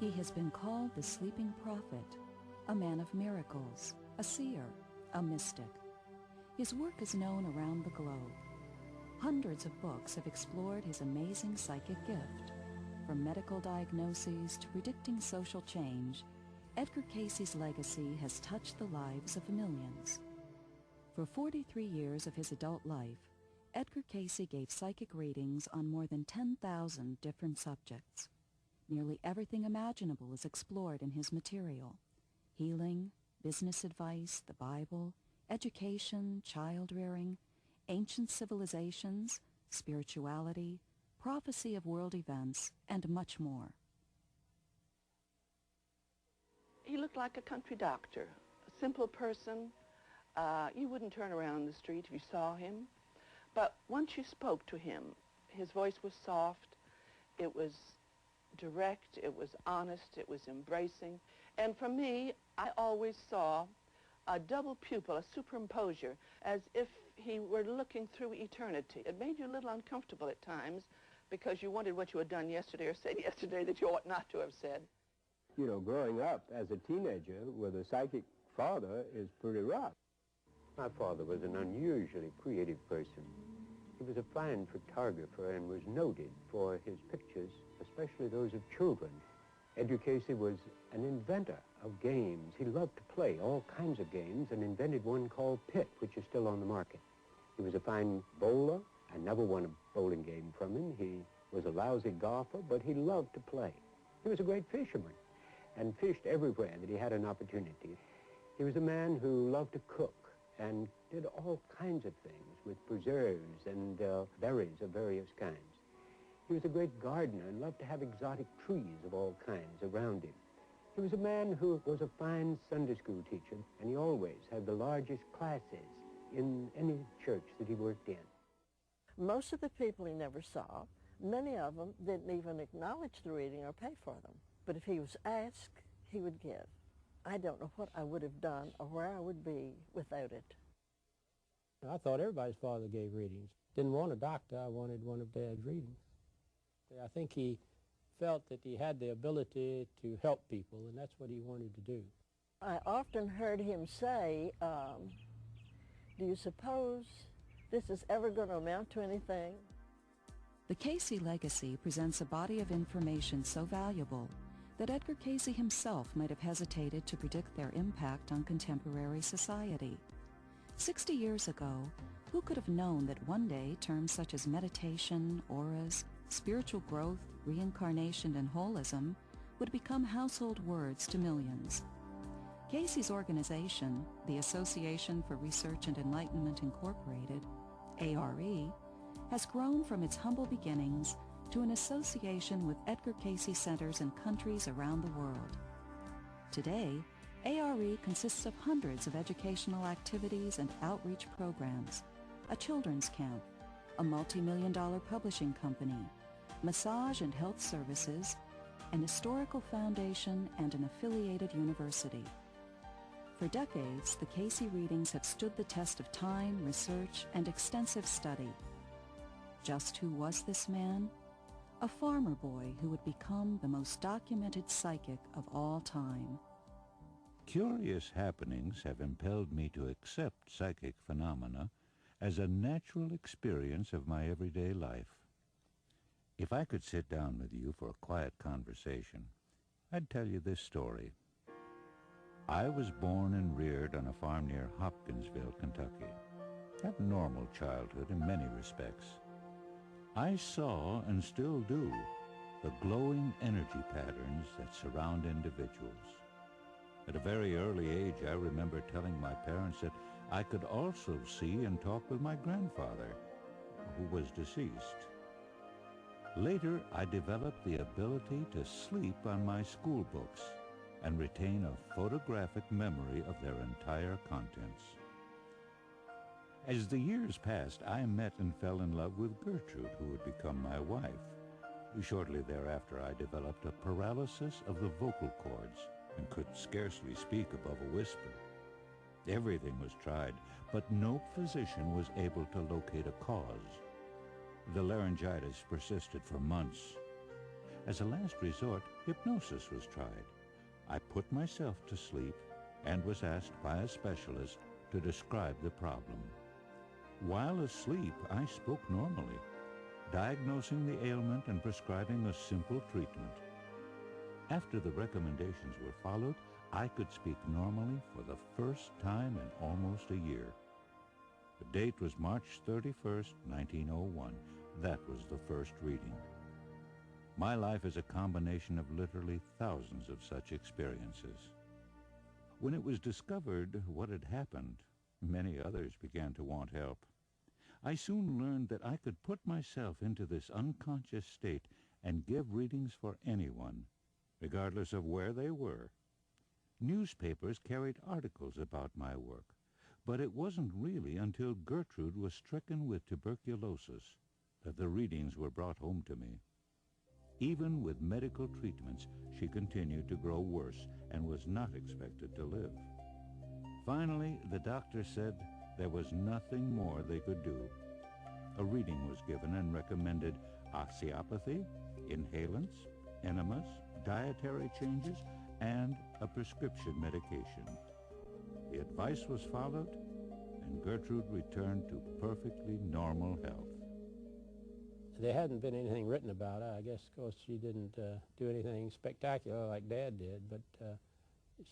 He has been called the sleeping prophet, a man of miracles, a seer, a mystic. His work is known around the globe. Hundreds of books have explored his amazing psychic gift. From medical diagnoses to predicting social change, Edgar Cayce's legacy has touched the lives of millions. For 43 years of his adult life, Edgar Cayce gave psychic readings on more than 10,000 different subjects. Nearly everything imaginable is explored in his material: healing, business advice, the Bible, education, child rearing, ancient civilizations, spirituality, prophecy of world events, and much more. He looked like a country doctor, a simple person. You wouldn't turn around the street if you saw him. But once you spoke to him, his voice was soft, it was direct, it was honest, it was embracing. And for me, I always saw a double pupil, a superimposure, as if he were looking through eternity. It made you a little uncomfortable at times because you wondered what you had done yesterday or said yesterday that you ought not to have said. You know, growing up as a teenager with a psychic father is pretty rough. My father was an unusually creative person. He was a fine photographer and was noted for his pictures, especially those of children. Edgar Cayce was an inventor of games. He loved to play all kinds of games and invented one called Pit, which is still on the market. He was a fine bowler. I never won a bowling game from him. He was a lousy golfer, but he loved to play. He was a great fisherman and fished everywhere that he had an opportunity. He was a man who loved to cook and did all kinds of things with preserves and berries of various kinds. He was a great gardener and loved to have exotic trees of all kinds around him. He was a man who was a fine Sunday school teacher, and he always had the largest classes in any church that he worked in. Most of the people he never saw, many of them didn't even acknowledge the reading or pay for them. But if he was asked, he would give. I don't know what I would have done or where I would be without it. I thought everybody's father gave readings. Didn't want a doctor, I wanted one of Dad's readings. I think he felt that he had the ability to help people, and that's what he wanted to do. I often heard him say, do you suppose this is ever going to amount to anything? The Cayce legacy presents a body of information so valuable that Edgar Cayce himself might have hesitated to predict their impact on contemporary society. 60 years ago, who could have known that one day terms such as meditation, auras, spiritual growth, reincarnation, and holism would become household words to millions? Cayce's organization, the Association for Research and Enlightenment Incorporated, ARE, has grown from its humble beginnings to an association with Edgar Cayce centers in countries around the world. Today, ARE consists of hundreds of educational activities and outreach programs, a children's camp, a multi-million-dollar publishing company, massage and health services, an historical foundation, and an affiliated university. For decades, the Cayce readings have stood the test of time, research, and extensive study. Just who was this man? A farmer boy who would become the most documented psychic of all time. Curious happenings have impelled me to accept psychic phenomena as a natural experience of my everyday life. If I could sit down with you for a quiet conversation, I'd tell you this story. I was born and reared on a farm near Hopkinsville, Kentucky. Had a normal childhood in many respects. I saw, and still do, the glowing energy patterns that surround individuals. At a very early age, I remember telling my parents that I could also see and talk with my grandfather, who was deceased. Later, I developed the ability to sleep on my school books and retain a photographic memory of their entire contents. As the years passed, I met and fell in love with Gertrude, who would become my wife. Shortly thereafter, I developed a paralysis of the vocal cords and could scarcely speak above a whisper. Everything was tried, but no physician was able to locate a cause. The laryngitis persisted for months. As a last resort, hypnosis was tried. I put myself to sleep and was asked by a specialist to describe the problem. While asleep, I spoke normally, diagnosing the ailment and prescribing a simple treatment. After the recommendations were followed, I could speak normally for the first time in almost a year. The date was March 31st, 1901. That was the first reading. My life is a combination of literally thousands of such experiences. When it was discovered what had happened, many others began to want help. I soon learned that I could put myself into this unconscious state and give readings for anyone, regardless of where they were. Newspapers carried articles about my work, but it wasn't really until Gertrude was stricken with tuberculosis that the readings were brought home to me. Even with medical treatments, she continued to grow worse and was not expected to live. Finally, the doctor said there was nothing more they could do. A reading was given and recommended osteopathy, inhalants, enemas, dietary changes, and a prescription medication. The advice was followed, and Gertrude returned to perfectly normal health. There hadn't been anything written about her. I guess, of course, she didn't do anything spectacular like Dad did, but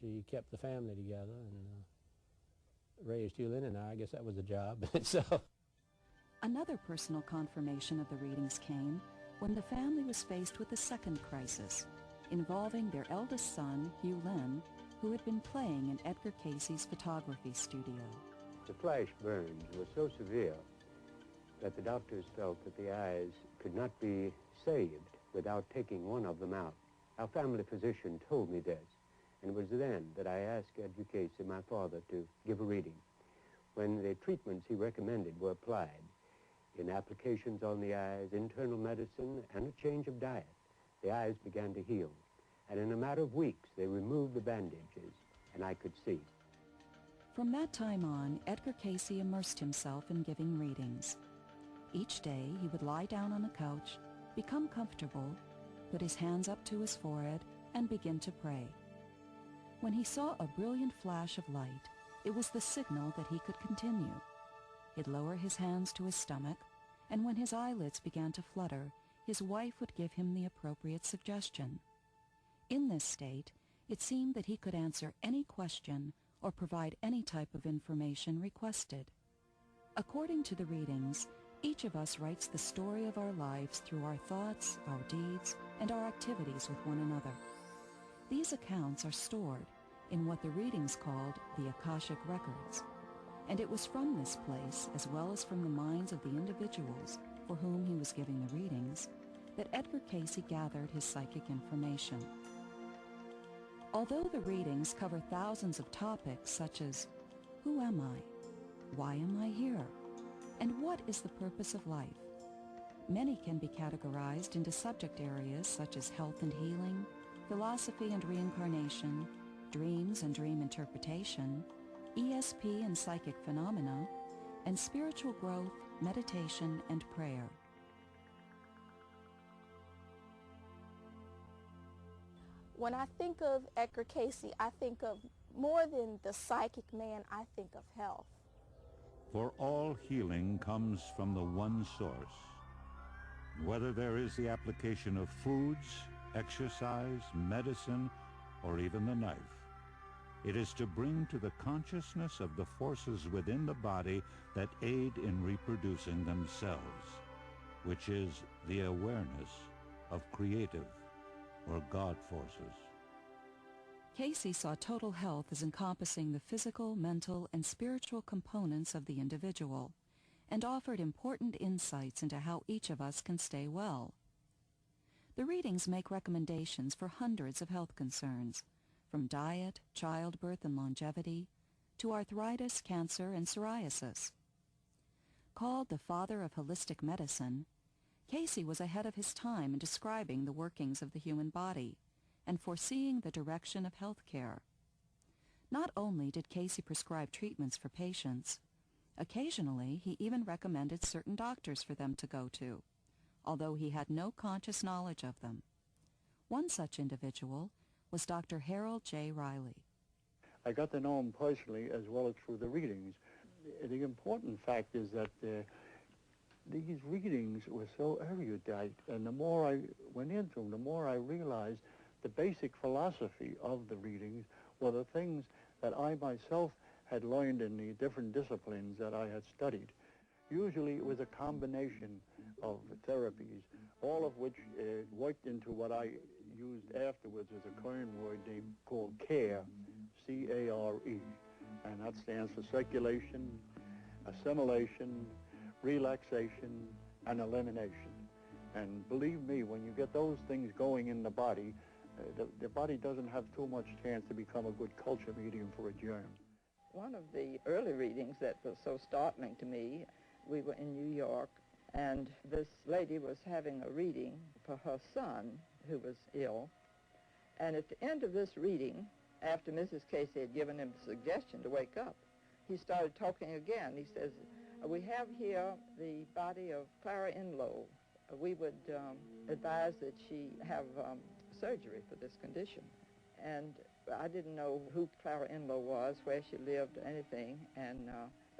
she kept the family together and raised Hughlin and I guess that was the job. So, Another personal confirmation of the readings came when the family was faced with a second crisis involving their eldest son, Hughlin, who had been playing in Edgar Cayce's photography studio. The flash burns were so severe that the doctors felt that the eyes could not be saved without taking one of them out. Our family physician told me this, and it was then that I asked Edgar Cayce, my father, to give a reading. When the treatments he recommended were applied, in applications on the eyes, internal medicine, and a change of diet, the eyes began to heal. And in a matter of weeks, they removed the bandages, and I could see. From that time on, Edgar Cayce immersed himself in giving readings. Each day, he would lie down on a couch, become comfortable, put his hands up to his forehead, and begin to pray. When he saw a brilliant flash of light, it was the signal that he could continue. He'd lower his hands to his stomach, and when his eyelids began to flutter, his wife would give him the appropriate suggestion. In this state, it seemed that he could answer any question or provide any type of information requested. According to the readings, each of us writes the story of our lives through our thoughts, our deeds, and our activities with one another. These accounts are stored in what the readings called the Akashic Records, and it was from this place, as well as from the minds of the individuals for whom he was giving the readings, that Edgar Cayce gathered his psychic information. Although the readings cover thousands of topics such as, who am I? Why am I here? And what is the purpose of life? Many can be categorized into subject areas such as health and healing, philosophy and reincarnation, dreams and dream interpretation, ESP and psychic phenomena, and spiritual growth, meditation, and prayer. When I think of Edgar Cayce, I think of more than the psychic man, I think of health. For all healing comes from the one source. Whether there is the application of foods, exercise, medicine, or even the knife, it is to bring to the consciousness of the forces within the body that aid in reproducing themselves, which is the awareness of creative or God forces. Cayce saw total health as encompassing the physical, mental, and spiritual components of the individual, and offered important insights into how each of us can stay well. The readings make recommendations for hundreds of health concerns, from diet, childbirth, and longevity, to arthritis, cancer, and psoriasis. Called the father of holistic medicine, Cayce was ahead of his time in describing the workings of the human body and foreseeing the direction of health care. Not only did Cayce prescribe treatments for patients, occasionally he even recommended certain doctors for them to go to, although he had no conscious knowledge of them. One such individual was Dr. Harold J. Riley. I got to know him personally as well as through the readings. The important fact is that these readings were so erudite, and the more I went into them, the more I realized the basic philosophy of the readings were the things that I myself had learned in the different disciplines that I had studied. Usually it was a combination of therapies, all of which worked into what I used afterwards as a current word they called CARE, C-A-R-E, and that stands for circulation, assimilation, relaxation, and elimination. And believe me, when you get those things going in the body, the body doesn't have too much chance to become a good culture medium for a germ. One of the early readings that was so startling to me, we were in New York, and this lady was having a reading for her son, who was ill. And at the end of this reading, after Mrs. Cayce had given him the suggestion to wake up, he started talking again. He says, "We have here the body of Clara Inlow. We would advise that she have surgery for this condition." And I didn't know who Clara Inlow was, where she lived, or anything, and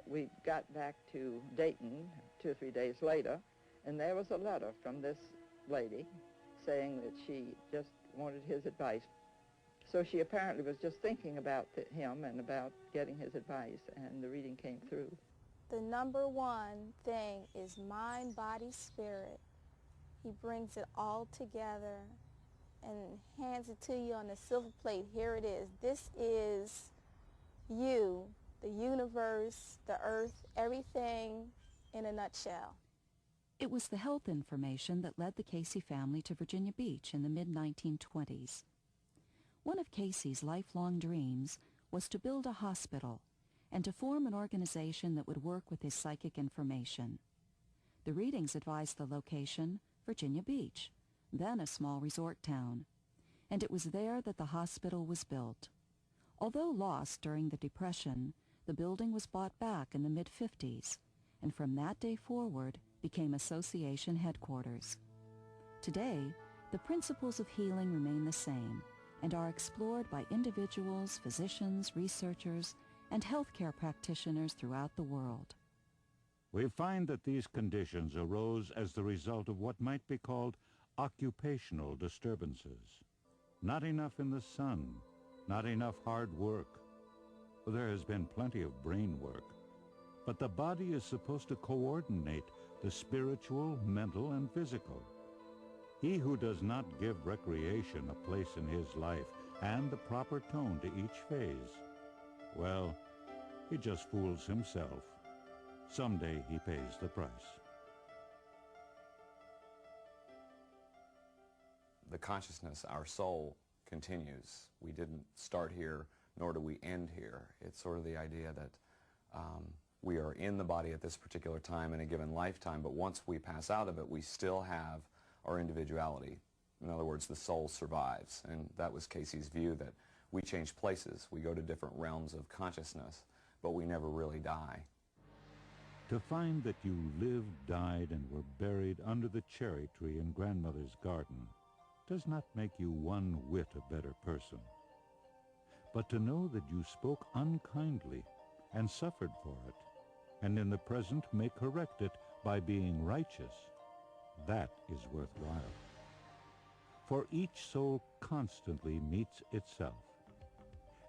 we got back to Dayton 2 or 3 days later, and there was a letter from this lady saying that she just wanted his advice. So she apparently was just thinking about him and about getting his advice, and the reading came through. The number one thing is mind, body, spirit. He brings it all together and hands it to you on a silver plate. Here it is. This is you, the universe, the earth, everything in a nutshell. It was the health information that led the Cayce family to Virginia Beach in the mid-1920s. One of Cayce's lifelong dreams was to build a hospital and to form an organization that would work with his psychic information. The readings advised the location, Virginia Beach, then a small resort town, and it was there that the hospital was built. Although lost during the Depression, the building was bought back in the mid-50s, and from that day forward became association headquarters. Today, the principles of healing remain the same and are explored by individuals, physicians, researchers, and healthcare practitioners throughout the world. We find that these conditions arose as the result of what might be called occupational disturbances. Not enough in the sun, not enough hard work. There has been plenty of brain work, but the body is supposed to coordinate the spiritual, mental, and physical. He who does not give recreation a place in his life and the proper tone to each phase, well, he just fools himself. Someday he pays the price. The consciousness, our soul, continues. We didn't start here, nor do we end here. It's sort of the idea that we are in the body at this particular time in a given lifetime, but once we pass out of it, we still have our individuality. In other words, the soul survives, and that was Cayce's view, that we change places. We go to different realms of consciousness, but we never really die. To find that you lived, died, and were buried under the cherry tree in grandmother's garden does not make you one whit a better person. But to know that you spoke unkindly and suffered for it, and in the present may correct it by being righteous, that is worthwhile. For each soul constantly meets itself.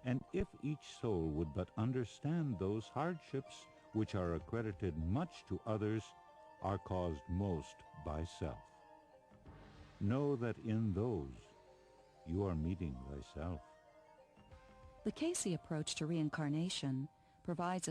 And if each soul would but understand those hardships which are accredited much to others are caused most by self, know that in those you are meeting thyself. The Cayce approach to reincarnation provides a